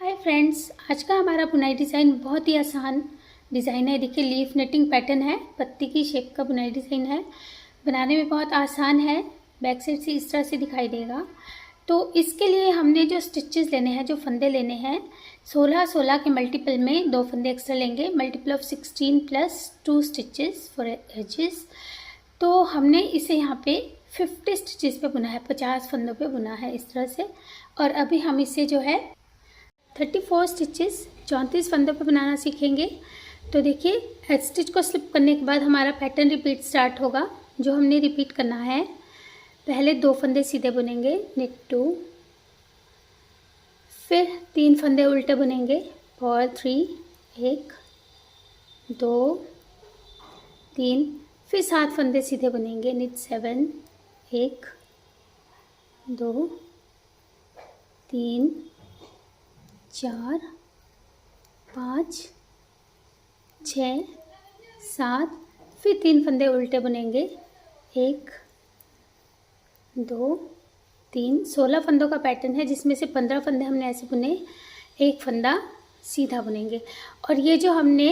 Hi friends, आज का हमारा बुनाई डिज़ाइन बहुत ही आसान डिज़ाइन है। देखिए, लीफ नेटिंग पैटर्न है, पत्ती की शेप का बुनाई डिज़ाइन है। बनाने में बहुत आसान है। बैक साइड से इस तरह से दिखाई देगा। तो इसके लिए हमने जो स्टिचेस लेने हैं, जो फंदे लेने हैं, 16 के मल्टीपल में 2 फंदे एक्स्ट्रा लेंगे। Multiple of 16 plus 2 stitches for ages. तो हमने इसे यहाँ पे 50 स्टिचेस पे बुना है, 50 फंदों पे बुना है इस तरह से। और अभी हम इसे जो है 34 स्टिचेस 34 फंदों पे बनाना सीखेंगे। तो देखिए, एज स्टिच को स्लिप करने के बाद हमारा पैटर्न रिपीट स्टार्ट होगा। जो हमने रिपीट करना है, पहले 2 फंदे सीधे बुनेंगे, निट 2, फिर 3 फंदे उल्टे बुनेंगे, और 3, 1 2 3, फिर 7 फंदे सीधे बुनेंगे, निट 7, 1 2 3 4 5 6 7, फिर 3 फंदे उल्टे बुनेंगे, 1 2 3। 16 फंदों का पैटर्न है, जिसमें से 15 फंदे हमने ऐसे बुने, 1 फंदा सीधा बुनेंगे। और ये जो हमने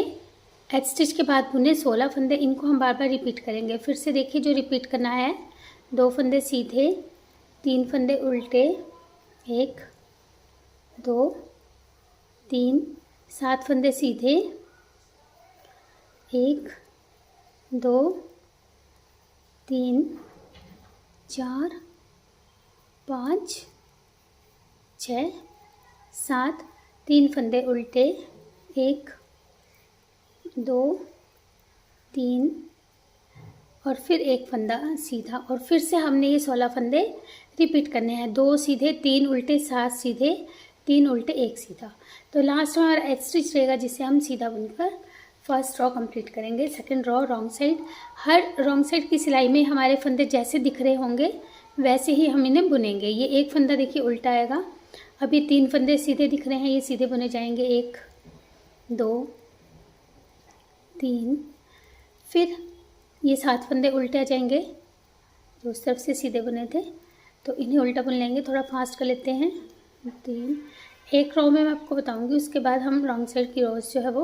एज स्टिच के बाद बुने 16 फंदे, इनको हम बार बार रिपीट करेंगे। फिर से देखिए, जो रिपीट करना है, 2 फंदे सीधे, 3 फंदे उल्टे, 1 2 3, 7 फंदे सीधे, 1 2 3 4 5 6 7, 3 फंदे उल्टे, 1 2 3, और फिर 1 फंदा सीधा। और फिर से हमने ये 16 फंदे रिपीट करने हैं, 2 सीधे, 3 उल्टे, 7 सीधे, 3 उल्टे, 1 सीधा। तो लास्ट में हमारा एज स्टिच रहेगा, जिसे हम सीधा बुनकर फर्स्ट रो कंप्लीट करेंगे। Second row wrong side. हर रॉन्ग साइड की सिलाई में हमारे फंदे जैसे दिख रहे होंगे वैसे ही हम इन्हें बुनेंगे। ये 1 फंदा देखिए उल्टा आएगा। अब ये 3 फंदे सीधे दिख रहे हैं, ये सीधे बुने जाएंगे, 1 2 3। फिर ये 7 फंदे उल्टे आ जाएंगे, जो उस तरफ से सीधे बुने थे, तो इन्हें उल्टा बुन लेंगे। थोड़ा फास्ट कर लेते हैं। 3, एक रो में मैं आपको बताऊंगी, उसके बाद हम रॉन्ग साइड की रोज जो है वो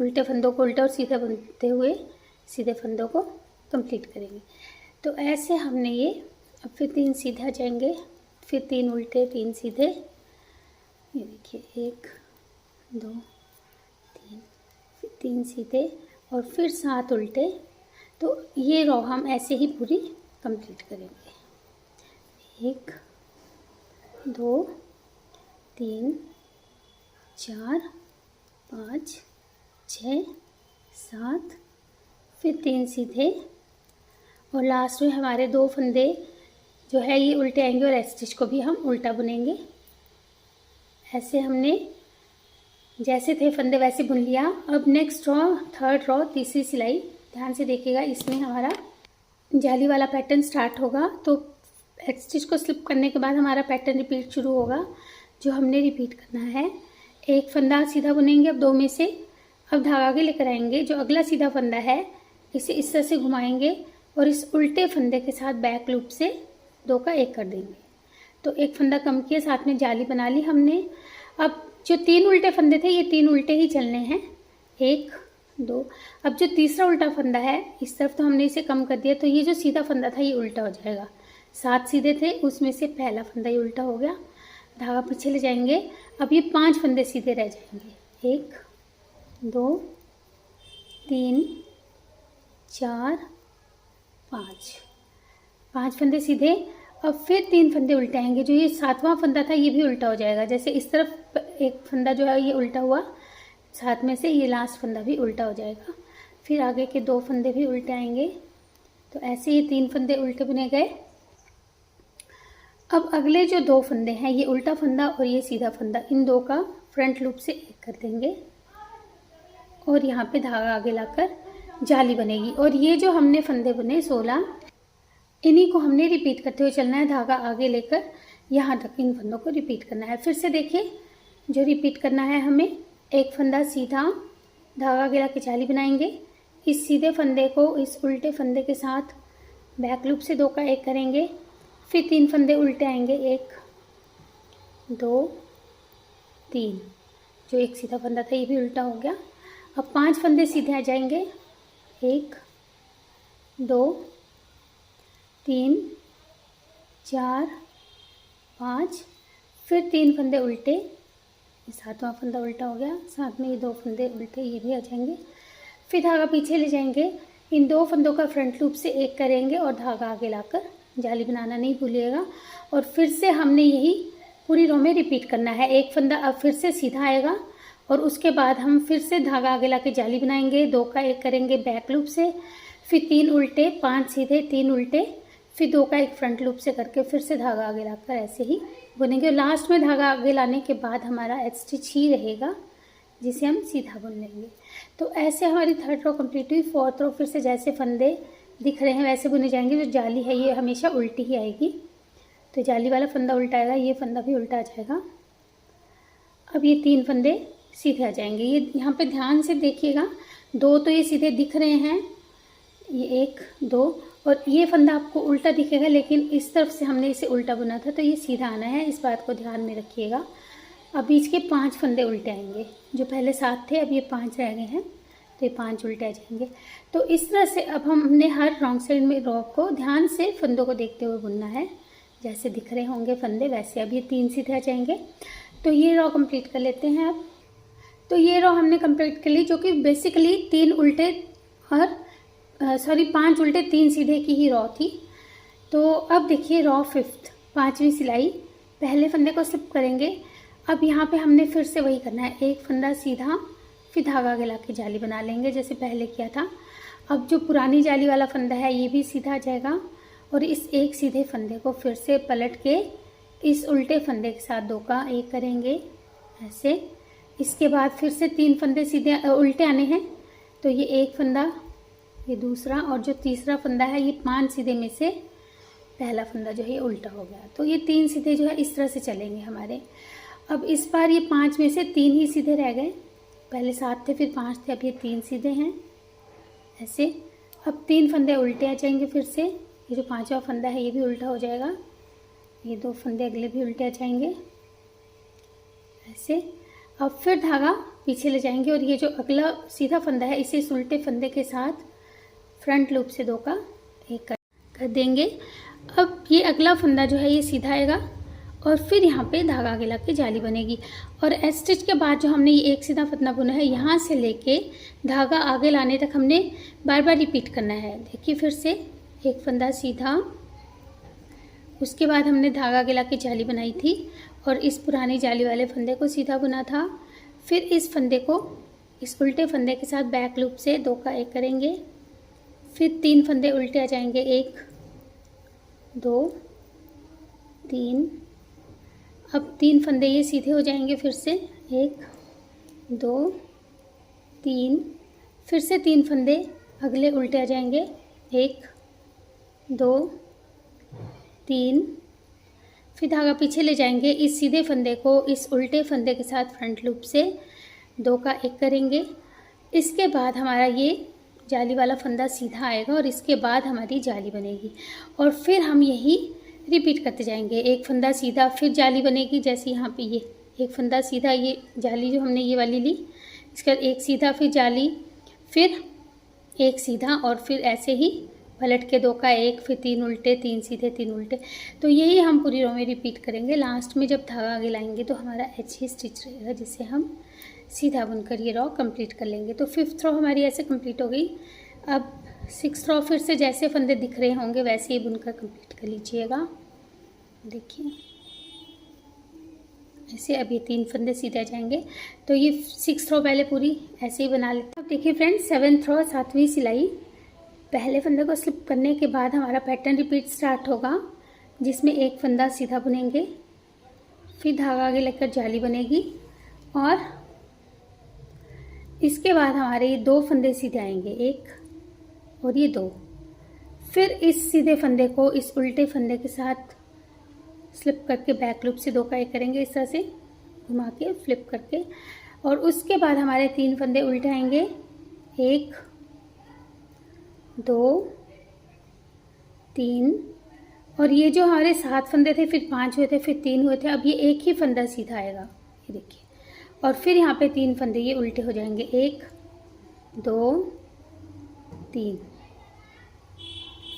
उल्टे फंदों को उल्टा और सीधे बुनते हुए सीधे फंदों को कंप्लीट करेंगे। तो ऐसे हमने ये, अब फिर 3 सीधे आ जाएंगे, फिर 3 उल्टे, 3 सीधे, ये देखिए 1 2 3, फिर 3 सीधे, और फिर 7 उल्टे। तो ये रो हम ऐसे ही पूरी कंप्लीट करेंगे। 1 2 3 4 5 6 7, फिर 3 सीधे, और लास्ट में हमारे 2 फंदे जो है ये उल्टे आएंगे, और एज स्टिच को भी हम उल्टा बुनेंगे। ऐसे हमने जैसे थे फंदे वैसे बुन लिया। अब नेक्स्ट रो, थर्ड रो, तीसरी सिलाई, ध्यान से देखिएगा, इसमें हमारा जाली वाला पैटर्न स्टार्ट होगा। तो एज स्टिच को स्लिप करने के बाद हमारा पैटर्न रिपीट शुरू होगा, जो हमने रिपीट करना है। 1 फंदा सीधा बुनेंगे, अब 2 में से, अब धागा आगे लेकर आएंगे। जो अगला सीधा फंदा है, इसे इस तरह से घुमाएंगे, और इस उल्टे फंदे के साथ बैक लूप से 2 का 1 कर देंगे। तो 1 फंदा कम किया, साथ में जाली बना ली हमने। अब जो 3 उल्टे फंदे थे, ये 3 उल्टे ही चलने हैं, 1 2। अब जो तीसरा उल्टा फंदा है, इस तरफ तो हमने इसे कम कर दिया, तो ये जो सीधा फंदा था ये उल्टा हो जाएगा। 7 सीधे थे, उसमें से पहला फंदा ये उल्टा हो गया, धागा पीछे ले जाएंगे। अब ये 5 फंदे सीधे रह जाएंगे, 1 2 3 4 5 फंदे सीधे। अब फिर 3 फंदे उल्टे आएंगे। जो ये 7वां फंदा था, ये भी उल्टा हो जाएगा। जैसे इस तरफ 1 फंदा जो है ये उल्टा हुआ, साथ में से ये लास्ट फंदा भी उल्टा हो जाएगा। फिर आगे के 2 फंदे भी उल्टे आएंगे। तो ऐसे ये 3 फंदे उल्टे बुने गए। अब अगले जो 2 फंदे हैं, ये उल्टा फंदा और ये सीधा फंदा, इन 2 का फ्रंट लूप से 1 कर देंगे, और यहाँ पे धागा आगे लाकर जाली बनेगी। और ये जो हमने फंदे बुने 16, इन्हीं को हमने रिपीट करते हुए चलना है। धागा आगे लेकर यहाँ तक इन फंदों को रिपीट करना है। फिर से देखिए, जो रिपीट करना है हमें, 1 फंदा सीधा, धागा आगे लाकर जाली बनाएंगे। इस सीधे फंदे को इस उल्टे फंदे के साथ बैक लूप से 2 का 1 करेंगे, फिर 3 फंदे उल्टे आएंगे, 1 2 3, जो एक सीधा फंदा था ये भी उल्टा हो गया। अब 5 फंदे सीधे आ जाएंगे, 1 2 3 4 5, फिर 3 फंदे उल्टे, 7वां फंदा उल्टा हो गया, साथ में ये 2 फंदे उल्टे ये भी आ जाएंगे। फिर धागा पीछे ले जाएंगे, इन 2 फंदों का फ्रंट लूप से एक करेंगे और धागा आगे लाकर जाली बनाना नहीं भूलिएगा। और फिर से हमने यही पूरी रो में रिपीट करना है। एक फंदा अब फिर से सीधा आएगा और उसके बाद हम फिर से धागा आगे लाके जाली बनाएंगे, 2 का एक करेंगे बैक लूप से, फिर 3 उल्टे, 5 सीधे, 3 उल्टे, फिर 2 का एक फ्रंट लूप से करके फिर से धागा आगे लाकर ऐसे ही बुनेंगे। और लास्ट में धागा आगे लाने के बाद हमारा एच स्टिच ही रहेगा जिसे हम सीधा बुन लेंगे। तो ऐसे हमारी 3rd रो कंप्लीट हुई। 4th रो फिर से जैसे फंदे दिख रहे हैं वैसे बुने जाएंगे। जो जाली है ये हमेशा उल्टी ही आएगी, तो जाली वाला फंदा उल्टा आएगा, ये फंदा भी उल्टा आ जाएगा। अब ये 3 फंदे सीधे आ जाएंगे। ये यहाँ पे ध्यान से देखिएगा, 2 तो ये सीधे दिख रहे हैं, ये 1 2, और ये फंदा आपको उल्टा दिखेगा लेकिन इस तरफ से हमने इसे उल्टा बुना था तो ये सीधा आना है, इस बात को ध्यान में रखिएगा। अब बीच के 5 फंदे उल्टे आएंगे, जो पहले 7 थे अब ये 5 रह गए हैं तो ये 5 उल्टे आ जाएंगे। तो इस तरह से अब हमने हर रॉन्ग साइड में रो को ध्यान से फंदों को देखते हुए बुनना है, जैसे दिख रहे होंगे फंदे वैसे। अब ये 3 सीधे आ जाएंगे। तो ये रो कंप्लीट कर लेते हैं अब। तो ये रो हमने कंप्लीट कर ली, जो कि बेसिकली 3 उल्टे और 5 उल्टे 3 सीधे की ही रो थी। तो अब देखिए रो 5th 5वीं सिलाई, पहले फंदे को स्लिप करेंगे। अब यहाँ पे हमने फिर से वही करना है, एक फंदा सीधा, फिर धागा आगे लाके जाली बना लेंगे जैसे पहले किया था। अब जो पुरानी जाली वाला फंदा है ये भी सीधा आ जाएगा और इस एक सीधे फंदे को फिर से पलट के इस उल्टे फंदे के साथ 2 का एक करेंगे ऐसे। इसके बाद फिर से 3 फंदे सीधे उल्टे आने हैं, तो ये एक फंदा, ये दूसरा, और जो तीसरा फंदा है ये 5 सीधे में से पहला फंदा जो है ये उल्टा हो गया। तो ये 3 सीधे जो है इस तरह से चलेंगे हमारे। अब इस बार ये 5 में से 3 ही सीधे रह गए, पहले 7 थे फिर 5 थे, अब ये 3 सीधे हैं ऐसे। अब 3 फंदे उल्टे आ जाएंगे फिर से, ये जो 5वां फंदा है ये भी उल्टा हो जाएगा, ये 2 फंदे अगले भी उल्टे आ जाएंगे ऐसे। अब फिर धागा पीछे ले जाएंगे और ये जो अगला सीधा फंदा है इसे इस उल्टे फंदे के साथ फ्रंट लूप से 2 का एक कर देंगे। अब ये अगला फंदा जो है ये सीधा आएगा और फिर यहाँ पे धागा आगे लाके जाली बनेगी। और एच स्टिच के बाद जो हमने ये एक सीधा फंदा बुना है यहाँ से लेके धागा आगे लाने तक हमने बार बार रिपीट करना है। देखिए फिर से एक फंदा सीधा, उसके बाद हमने धागा आगे लाके जाली बनाई थी और इस पुरानी जाली वाले फंदे को सीधा बुना था। फिर इस फंदे को इस उल्टे फंदे के साथ बैक लूप से 2 का एक करेंगे, फिर 3 फंदे उल्टे आ जाएंगे, 1 2 3। अब 3 फंदे ये सीधे हो जाएंगे फिर से, 1 2 3, फिर से 3 फंदे अगले उल्टे आ जाएंगे, 1 2 3। फिर धागा पीछे ले जाएंगे, इस सीधे फंदे को इस उल्टे फंदे के साथ फ्रंट लूप से 2 का एक करेंगे। इसके बाद हमारा ये जाली वाला फंदा सीधा आएगा और इसके बाद हमारी जाली बनेगी और फिर हम यही रिपीट करते जाएंगे। एक फंदा सीधा फिर जाली बनेगी, जैसे यहाँ पे ये एक फंदा सीधा, ये जाली जो हमने ये वाली ली, इसका एक सीधा फिर जाली, फिर एक सीधा और फिर ऐसे ही पलट के 2 का एक, फिर 3 उल्टे, 3 सीधे, 3 उल्टे। तो यही हम पूरी रो में रिपीट करेंगे। लास्ट में जब धागा आगे लाएंगे तो हमारा एच ही स्टिच रहेगा जिससे हम सीधा बुनकर ये रो कंप्लीट कर लेंगे। तो 5th रो हमारी ऐसे कंप्लीट हो गई। अब 6th रो फिर से जैसे फंदे दिख रहे होंगे वैसे ही बुनकर कंप्लीट कर लीजिएगा। देखिए ऐसे अब ये 3 फंदे सीधे आ जाएंगे। तो ये 6th रो पहले पूरी ऐसे ही बना लेते हैं। अब देखिए फ्रेंड्स 7th रो 7वीं सिलाई, पहले फंदे को स्लिप करने के बाद हमारा पैटर्न रिपीट स्टार्ट होगा जिसमें एक फंदा सीधा बुनेंगे, फिर धागा आगे लेकर जाली बनेगी और इसके बाद हमारे ये 2 फंदे सीधे आएंगे, 1 और ये 2। फिर इस सीधे फंदे को इस उल्टे फंदे के साथ स्लिप करके बैक लूप से 2 का एक करेंगे, इस तरह से घुमा के फ्लिप करके। और उसके बाद हमारे 3 फंदे उल्टे आएंगे, 1 2 3 और ये जो हमारे 7 फंदे थे, फिर 5 हुए थे, फिर 3 हुए थे, अब ये एक ही फंदा सीधा आएगा, ये देखिए। और फिर यहाँ पे 3 फंदे ये उल्टे हो जाएंगे, 1 2 3।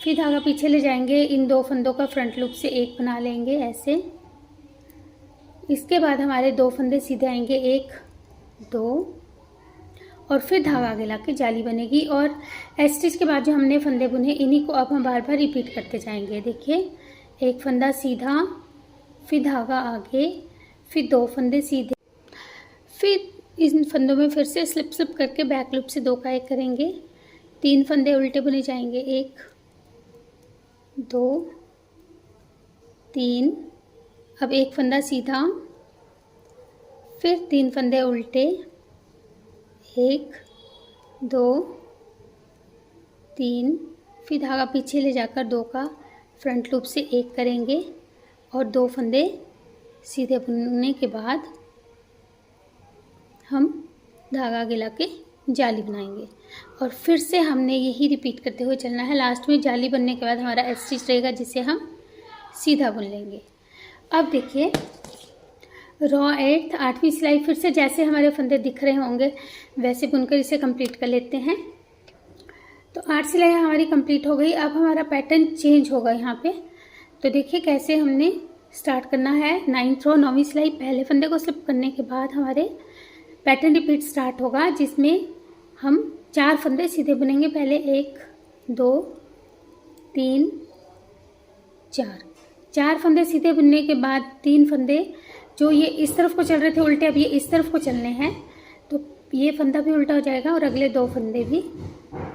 फिर धागा पीछे ले जाएंगे, इन 2 फंदों का फ्रंट लूप से एक बना लेंगे ऐसे। इसके बाद हमारे 2 फंदे सीधे आएंगे, 1 2, और फिर धागा आगे ला के जाली बनेगी। और एस स्टिच के बाद जो हमने फंदे बुने, इन्हीं को अब हम बार बार रिपीट करते जाएंगे। देखिए, एक फंदा सीधा, फिर धागा आगे, फिर 2 फंदे सीधे, फिर इन फंदों में फिर से स्लिप स्लिप करके बैक लूप से 2 का 1 करेंगे। 3 फंदे उल्टे बुने जाएंगे, 1 2 3। अब एक फंदा सीधा, फिर 3 फंदे उल्टे, 1 2 3। फिर धागा पीछे ले जाकर 2 का फ्रंट लूप से 1 करेंगे और 2 फंदे सीधे बुनने के बाद हम धागा आगे ला के जाली बनाएंगे। और फिर से हमने यही रिपीट करते हुए चलना है। लास्ट में जाली बनने के बाद हमारा एस स्टिच रहेगा, जिसे हम सीधा बुन लेंगे। अब देखिए, रॉ 8 8वीं सिलाई फिर से जैसे हमारे फंदे दिख रहे होंगे वैसे बुनकर इसे कंप्लीट कर लेते हैं। तो 8 सिलाई हमारी कंप्लीट हो गई। अब हमारा पैटर्न चेंज होगा यहाँ पे। तो देखिए कैसे हमने स्टार्ट करना है। 9th रो 9वीं सिलाई पहले फंदे को स्लिप करने के बाद हमारे पैटर्न रिपीट स्टार्ट होगा, जिसमें हम 4 फंदे सीधे बुनेंगे। पहले 1 2 3 4 फंदे सीधे बुनने के बाद 3 फंदे जो ये इस तरफ को चल रहे थे उल्टे, अब ये इस तरफ को चलने हैं, तो ये फंदा भी उल्टा हो जाएगा और अगले 2 फंदे भी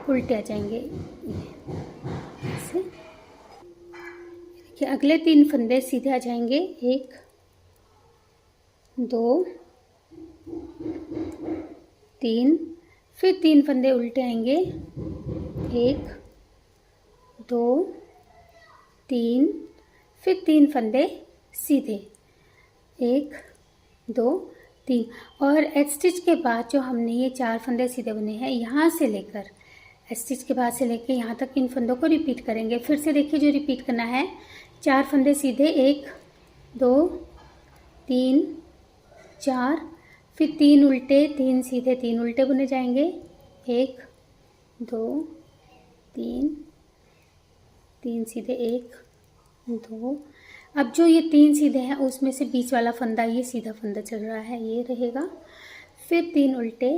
उल्टे आ जाएंगे। ऐसे देखिए, अगले 3 फंदे सीधे आ जाएंगे, 1 2 3। फिर 3 फंदे उल्टे आएंगे, 1 2 3। फिर 3 फंदे सीधे, 1 2 3। और एच स्टिच के बाद जो हमने ये 4 फंदे सीधे बुने हैं, यहाँ से लेकर एच स्टिच के बाद से लेकर यहाँ तक इन फंदों को रिपीट करेंगे। फिर से देखिए, जो रिपीट करना है, 4 फंदे सीधे, 1 2 3 4। फिर 3 उल्टे, 3 सीधे, 3 उल्टे बुने जाएंगे, 1 2 3 3 सीधे, 1 2। अब जो ये 3 सीधे हैं उसमें से बीच वाला फंदा, ये सीधा फंदा चल रहा है, ये रहेगा। फिर 3 उल्टे,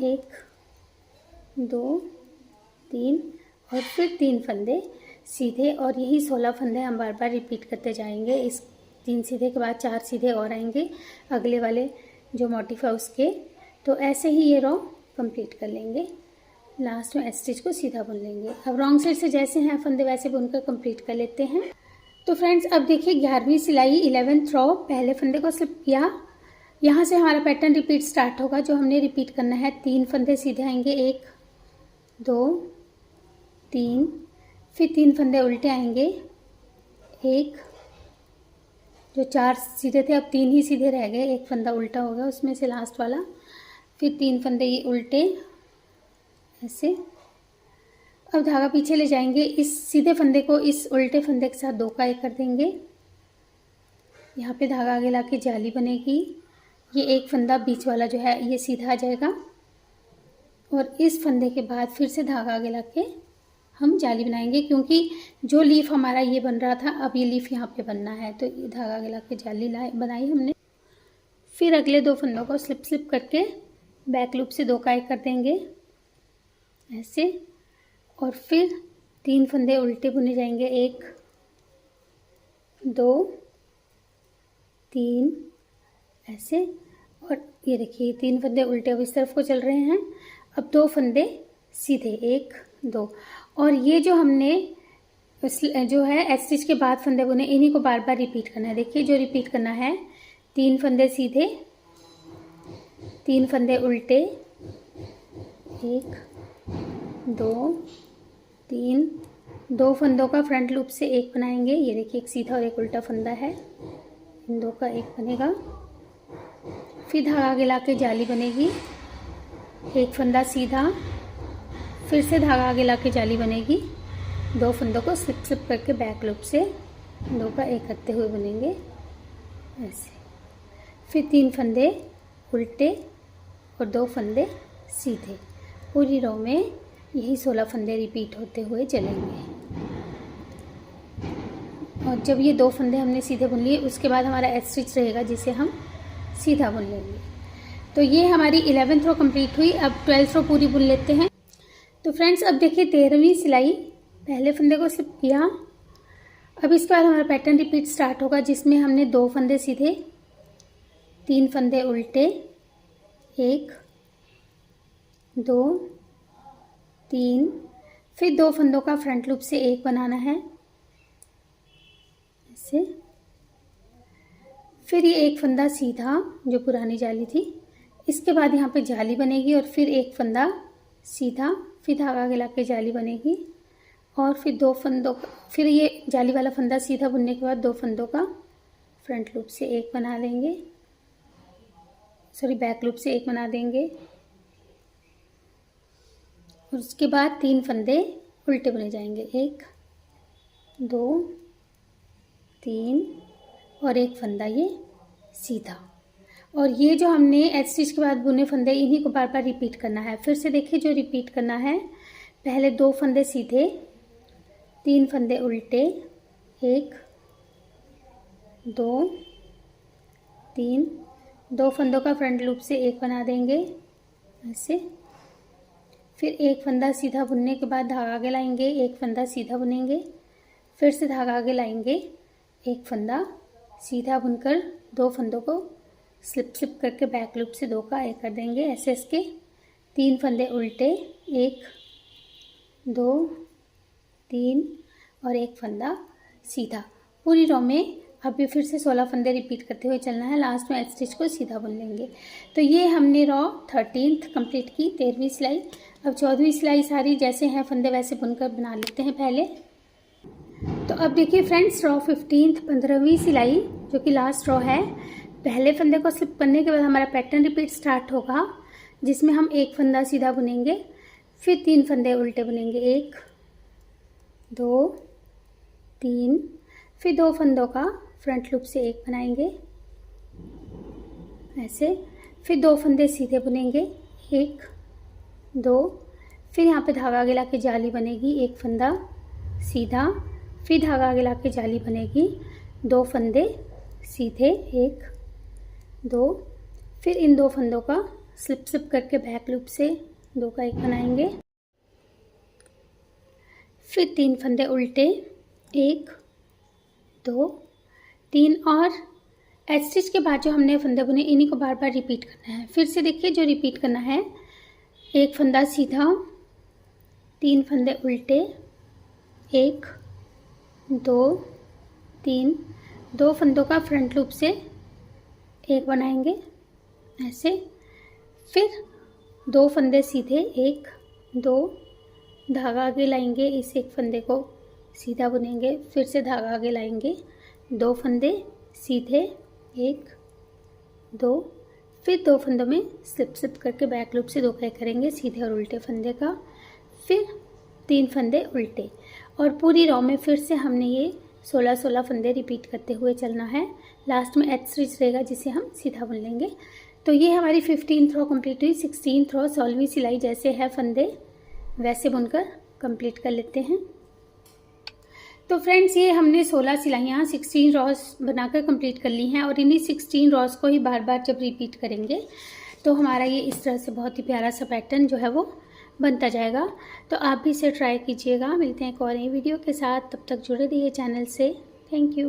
1 2 3, और फिर 3 फंदे सीधे। और यही 16 फंदे हम बार बार रिपीट करते जाएंगे। इस 3 सीधे के बाद 4 सीधे और आएंगे अगले वाले जो मोटिफ है उसके। तो ऐसे ही ये रो कंप्लीट कर लेंगे। लास्ट में एच स्टिच को सीधा बुन लेंगे। अब रॉन्ग साइड से जैसे हैं फंदे वैसे बुनकर कंप्लीट कर लेते हैं। तो फ्रेंड्स, अब देखिए 11वीं सिलाई 11th रो पहले फंदे को स्लिप किया, यहाँ से हमारा पैटर्न रिपीट स्टार्ट होगा। जो हमने रिपीट करना है, 3 फंदे सीधे आएंगे, 1 2 3। फिर 3 फंदे उल्टे आएंगे, 1 जो 4 सीधे थे अब 3 ही सीधे रह गए, 1 फंदा उल्टा हो गया उसमें से लास्ट वाला। फिर 3 फंदे ये उल्टे ऐसे। अब धागा पीछे ले जाएंगे, इस सीधे फंदे को इस उल्टे फंदे के साथ 2 का 1 कर देंगे। यहाँ पे धागा आगे ला के जाली बनेगी। ये एक फंदा बीच वाला जो है ये सीधा आ जाएगा और इस फंदे के बाद फिर से धागा आगे ला के हम जाली बनाएंगे, क्योंकि जो लीफ हमारा ये बन रहा था अब ये लीफ यहाँ पे बनना है। तो ये धागा आगे ला के जाली बनाई हमने। फिर अगले 2 फंदों को स्लिप स्लिप करके बैक लूप से 2 का 1 कर देंगे ऐसे। और फिर 3 फंदे उल्टे बुने जाएंगे, 1 2 3 ऐसे। और ये देखिए 3 फंदे उल्टे अब इस तरफ को चल रहे हैं। अब 2 फंदे सीधे, 1 2। और ये जो हमने जो है एच स्टिच के बाद फंदे बुने, इन्हीं को बार बार रिपीट करना है। देखिए जो रिपीट करना है, 3 फंदे सीधे, 3 फंदे उल्टे, 1 2 3। 2 फंदों का फ्रंट लूप से 1 बनाएंगे। ये देखिए एक सीधा और एक उल्टा फंदा है, इन 2 का 1 बनेगा। फिर धागा आगे ला के जाली बनेगी, 1 फंदा सीधा, फिर से धागा आगे ला के जाली बनेगी। 2 फंदों को स्लिप स्लिप करके बैक लूप से 2 का 1 करते हुए बुनेंगे ऐसे। फिर 3 फंदे उल्टे और 2 फंदे सीधे। पूरी रो में यही 16 फंदे रिपीट होते हुए चलेंगे। और जब ये 2 फंदे हमने सीधे बुन लिए उसके बाद हमारा एच स्टिच रहेगा जिसे हम सीधा बुन लेंगे। तो ये हमारी 11th रो कंप्लीट हुई। अब 12th रो पूरी बुन लेते हैं। तो फ्रेंड्स अब देखिए 13वीं सिलाई, पहले फंदे को स्लिप किया। अब इसके बाद हमारा पैटर्न रिपीट स्टार्ट होगा जिसमें हमने 2 फंदे सीधे, 3 फंदे उल्टे, 1 2 3, फिर 2 फंदों का फ्रंट लूप से 1 बनाना है ऐसे। फिर ये 1 फंदा सीधा जो पुरानी जाली थी, इसके बाद यहाँ पे जाली बनेगी और फिर 1 फंदा सीधा, फिर धागा गिला के जाली बनेगी और फिर 2 फंदों का, फिर ये जाली वाला फंदा सीधा बुनने के बाद 2 फंदों का फ्रंट लूप से 1 बना देंगे, सॉरी बैक लूप से 1 बना देंगे और उसके बाद 3 फंदे उल्टे बुने जाएंगे, 1 2 3 और 1 फंदा ये सीधा। और ये जो हमने एच स्टिच के बाद बुने फंदे इन्हीं को बार बार रिपीट करना है। फिर से देखिए जो रिपीट करना है, पहले 2 फंदे सीधे, 3 फंदे उल्टे, 1 2 3, 2 फंदों का फ्रंट लूप से 1 बना देंगे ऐसे। फिर 1 फंदा सीधा बुनने के बाद धागा आगे लाएंगे, 1 फंदा सीधा बुनेंगे, फिर से धागा आगे लाएंगे, 1 फंदा सीधा बुनकर 2 फंदों को स्लिप करके बैक लूप से 2 का 1 कर देंगे ऐसे। इसके 3 फंदे उल्टे, 1 2 3 और 1 फंदा सीधा। पूरी रो में अभी फिर से 16 फंदे रिपीट करते हुए चलना है। लास्ट में एच स्टिच को सीधा बुन लेंगे। तो ये हमने रो 13th कंप्लीट की, 13वीं सिलाई। अब 14वीं सिलाई सारी जैसे हैं फंदे वैसे बुनकर बना लेते हैं पहले। तो अब देखिए फ्रेंड्स रो 15th 15वीं सिलाई जो कि लास्ट रो है, पहले फंदे को स्लिप करने के बाद हमारा पैटर्न रिपीट स्टार्ट होगा जिसमें हम 1 फंदा सीधा बुनेंगे, फिर 3 फंदे उल्टे बुनेंगे, 1 2 3, फिर 2 फंदों का फ्रंट लूप से 1 बनाएंगे ऐसे। फिर 2 फंदे सीधे बुनेंगे, 1 2, फिर यहाँ पे धागा गिला के जाली बनेगी, 1 फंदा सीधा, फिर धागा गिला के जाली बनेगी, 2 फंदे सीधे, 1 2, फिर इन 2 फंदों का स्लिप करके बैक लूप से 2 का 1 बनाएंगे। फिर 3 फंदे उल्टे, 1 2 3 और एच स्टिच के बाद जो हमने फंदे बुने इन्हीं को बार बार रिपीट करना है। फिर से देखिए जो रिपीट करना है, 1 फंदा सीधा, 3 फंदे उल्टे, 1 2 3, 2 फंदों का फ्रंट लूप से 1 बनाएंगे ऐसे। फिर 2 फंदे सीधे, 1 2, धागा आगे लाएंगे, इस 1 फंदे को सीधा बुनेंगे, फिर से धागा आगे लाएंगे, 2 फंदे सीधे, 1 2, फिर 2 फंदों में स्लिप करके बैक लूप से 2 का 1 करेंगे सीधे और उल्टे फंदे का, फिर 3 फंदे उल्टे। और पूरी रो में फिर से हमने ये 16 फंदे रिपीट करते हुए चलना है। लास्ट में एच स्टिच रहेगा जिसे हम सीधा बुन लेंगे। तो ये हमारी 15th रो कंप्लीट हुई। 16th रो 16वीं सिलाई जैसे है फंदे वैसे बुनकर कंप्लीट कर लेते हैं। तो फ्रेंड्स ये हमने 16 सिलाइयाँ 16 रॉस बनाकर कंप्लीट कर ली हैं और इन्हीं 16 रॉस को ही बार बार जब रिपीट करेंगे तो हमारा ये इस तरह से बहुत ही प्यारा सा पैटर्न जो है वो बनता जाएगा। तो आप भी इसे ट्राई कीजिएगा। मिलते हैं एक और नई वीडियो के साथ, तब तक जुड़े रहिए चैनल से। Thank you.